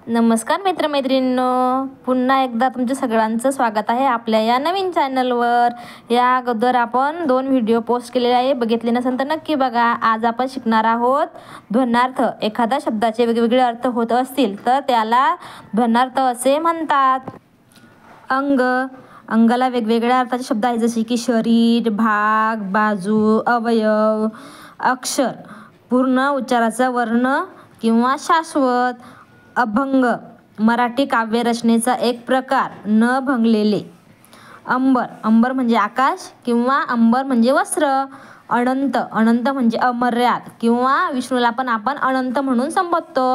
नमस्कार मित्रमैत्रिणींनो, पुन्हा एकदा तुमच्या सगळ्यांचं स्वागत आहे आपल्या या नवीन चॅनलवर. या अगोदर आपण 2 व्हिडिओ पोस्ट केलेले आहे, बघितले नसेल तर नक्की बघा. आज आपण शिकणार आहोत ध्वन्यार्थ. एखाद्या शब्दाचे वेगवेगळे अर्थ होत असतील तर त्याला ध्वन्यार्थ असे म्हणतात. अंग, अंगाला वेगवेगळ्या अर्थाचे शब्द आहेत, जसे की शरीर, भाग, बाजू, अवयव. अक्षर, पूर्ण उच्चाराचा वर्ण किंवा शाश्वत. अभंग, मराठी काव्यरचनेचा एक प्रकार, न भंगलेले. अंबर, अंबर म्हणजे आकाश किंवा अंबर म्हणजे वस्त्र. अनंत, अनंत म्हणजे अमर्याद किंवा विष्णूला पण आपण अनंत म्हणून संबोधतो.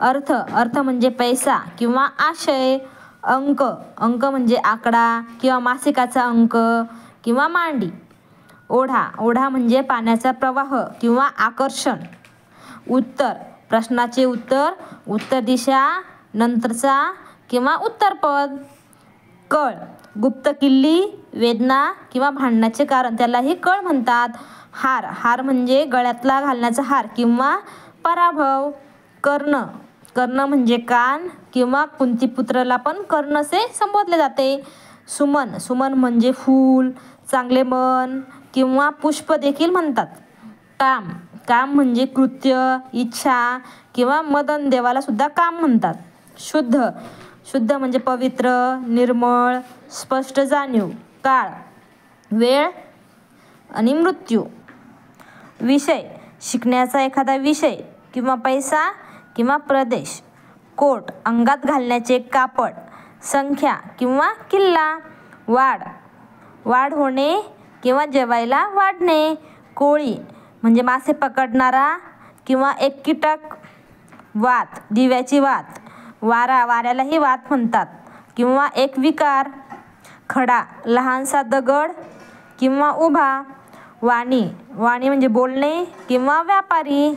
अर्थ, अर्थ म्हणजे पैसा किंवा आशय. अंक, अंक म्हणजे आकडा किंवा मासिकाचा अंक किंवा मांडी. ओढा, ओढा म्हणजे पाण्याचा प्रवाह किंवा आकर्षण. उत्तर, प्रश्नाचे उत्तर, उत्तर दिशा, नंतरचा किंवा उत्तरपद. कळ, गुप्त किल्ली, वेदना किंवा भांडणाचे कारण, त्यालाही कळ म्हणतात. हार, हार म्हणजे गळ्यातला घालण्याचा हार किंवा पराभव. कर्ण, कर्ण म्हणजे कान किंवा कुंतीपुत्राला पण कर्ण असे संबोधले जाते. सुमन, सुमन म्हणजे फूल, चांगले मन किंवा पुष्प देखील म्हणतात. काम, काम म्हणजे कृत्य, इच्छा किंवा मदन, देवाला सुद्धा काम म्हणतात. शुद्ध, शुद्ध म्हणजे पवित्र, निर्मळ, स्पष्ट जाणीव. काळ, वेळ आणि मृत्यू. विषय, शिकण्याचा एखादा विषय किंवा पैसा किंवा प्रदेश. कोट, अंगात घालण्याचे कापड. संख्या किंवा किल्ला. वाढ, वाढ होणे किंवा जेवायला वाढणे. कोळी म्हणजे मासे पकडणारा किंवा एक कीटक. वात, दिव्याची वात. वारा, वाऱ्यालाही वात म्हणतात किंवा एक विकार. खडा, लहानसा दगड किंवा उभा. वाणी, वाणी म्हणजे बोलणे किंवा व्यापारी.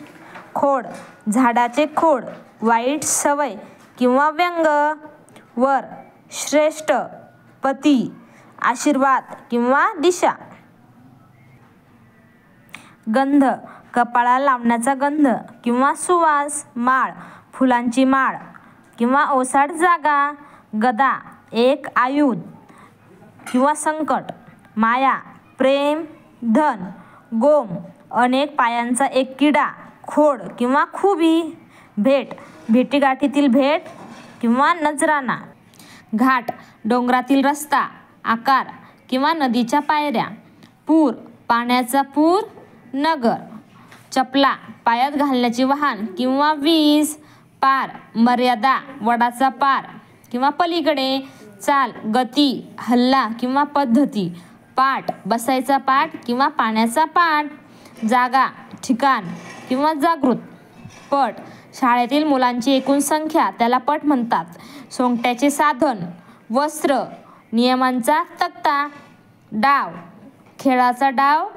खोड, झाडाचे खोड, वाईट सवय किंवा व्यंग. वर, श्रेष्ठ, पती, आशीर्वाद किंवा दिशा. गंध, कपाळाला लावण्याचा गंध किंवा सुवास. माळ, फुलांची माळ किंवा ओसाड जागा. गदा, एक आयुध किंवा संकट. माया, प्रेम, धन. गोम, अनेक पायांचा एक किडा, खोड किंवा खुबी. भेट, भेटीगाठीतील भेट किंवा नजराणा. घाट, डोंगरातील रस्ता, आकार किंवा नदीच्या पायऱ्या. पूर, पाण्याचा पूर, नगर. चपला, पायात घालण्याचे वाहन किंवा वीज. पार, मर्यादा, वडाचा पार किंवा पलीकडे. चाल, गती, हल्ला किंवा पद्धती. पाट, बसायचा पाट किंवा पाण्याचा पाट. जागा, ठिकाण किंवा जागृत. पट, शाळेतील मुलांची एकूण संख्या, त्याला पट म्हणतात. सोंगट्याचे साधन. वस्त्र, नियमांचा तक्ता. डाव, खेळाचा डाव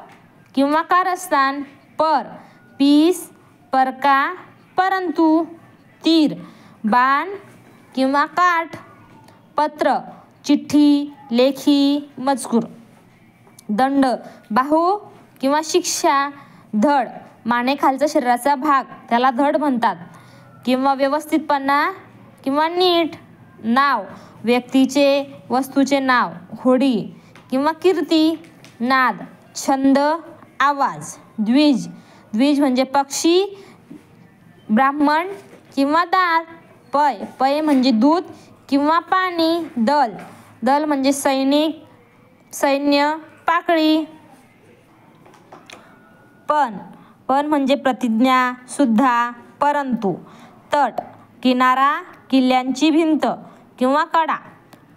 किंवा कारस्थान. पर, पीस, परका, परंतु. तीर, बाण किंवा काठ. पत्र, चिठ्ठी, लेखी, मजकूर. दंड, बाहू किंवा शिक्षा. धड, मानेखालचा शरीराचा भाग, त्याला धड म्हणतात किंवा व्यवस्थितपणा किंवा नीट. नाव, व्यक्तीचे, वस्तूचे नाव. होडी किंवा कीर्ती. नाद, छंद, आवाज. द्विज, द्विज म्हणजे पक्षी, ब्राह्मण किंवा दार. पय, पय म्हणजे दूध किंवा पाणी. दल, दल म्हणजे सैनिक, सैन्य, पाकळी. पण, पण म्हणजे प्रतिज्ञा, सुद्धा, परंतु. तट, किनारा, किल्ल्यांची भिंत किंवा कडा.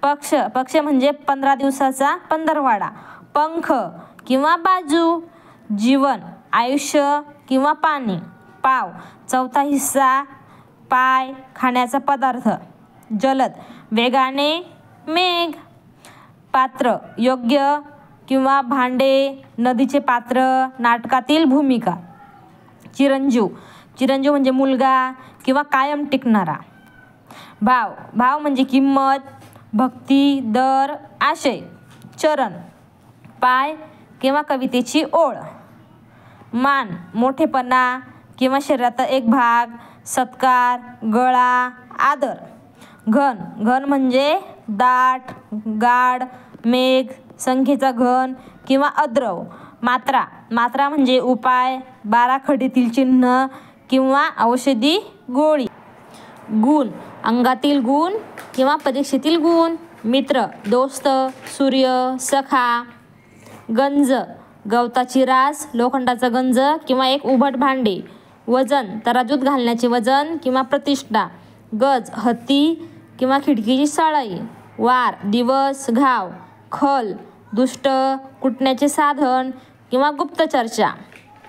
पक्ष, पक्ष म्हणजे 15 दिवसाचा पंधरवाडा. पंख किंवा बाजू. जीवन, आयुष्य किंवा पाणी. पाव, चौथा हिस्सा, पाय, खाण्याचा पदार्थ. जलद, वेगाने, मेघ. पात्र, योग्य किंवा भांडे, नदीचे पात्र, नाटकातील भूमिका. चिरंजीव, चिरंजीव म्हणजे मुलगा किंवा कायम टिकणारा. भाव, भाव म्हणजे किंमत, भक्ती, दर, आशय. चरण, पाय किंवा कवितेची ओळ. मान, मोठेपणा किंवा शरीराचा एक भाग सत्कार, गळा, आदर. घन, घन म्हणजे दाट, गाढ, मेघ, संख्येचा घन किंवा अद्रव. मात्रा, मात्रा म्हणजे उपाय, बाराखडीतील चिन्ह किंवा औषधी गोळी. गुण, अंगातील गुण किंवा परीक्षेतील गुण. मित्र, दोस्त, सूर्य, सखा. गंज, गवताची रास, लोखंडाचा गंज किंवा एक उभट भांडे. वजन, तराजूत घालण्याचे वजन किंवा प्रतिष्ठा. गज, हत्ती किंवा खिडकीची सळई. वार, दिवस, घाव. खल, दुष्ट, कुटण्याचे साधन किंवा गुप्त चर्चा.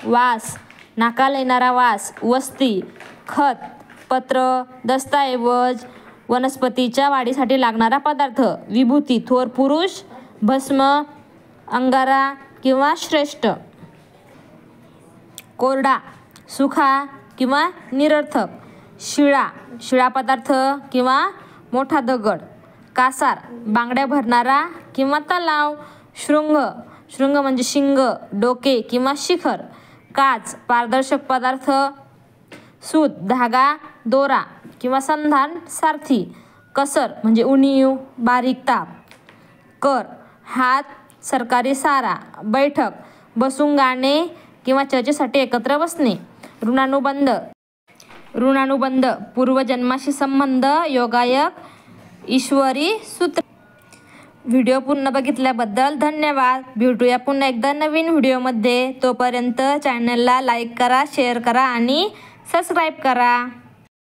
वास, नाकाला येणारा वास. वस्ती, खत, पत्र, दस्तऐवज, वनस्पतीच्या वाढीसाठी लागणारा पदार्थ. विभूती, थोर पुरुष, भस्म, अंगारा किंवा श्रेष्ठ. कोरडा, सुखा किंवा निरर्थक. शिळा, शिळा पदार्थ किंवा मोठा दगड. कासार, बांगड्या भरणारा किंवा तलाव. शृंग, शृंग म्हणजे शिंग, डोके किंवा शिखर. काच, पारदर्शक पदार्थ. सूत, धागा, दोरा किंवा संधान, सारथी. कसर म्हणजे उणीव, बारीक ताप. कर, हात, सरकारी सारा. बैठक, बसून गाणे किंवा चर्चेसाठी एकत्र बसणे. ऋणानुबंध, ऋणानुबंध पूर्वजन्माशी संबंध, योगायोग, ईश्वरी सूत्र. व्हिडिओ पूर्ण बघितल्याबद्दल धन्यवाद. भेटूया पुन्हा एकदा नवीन व्हिडिओमध्ये. तोपर्यंत चॅनलला लाईक करा, शेअर करा आणि सबस्क्राईब करा.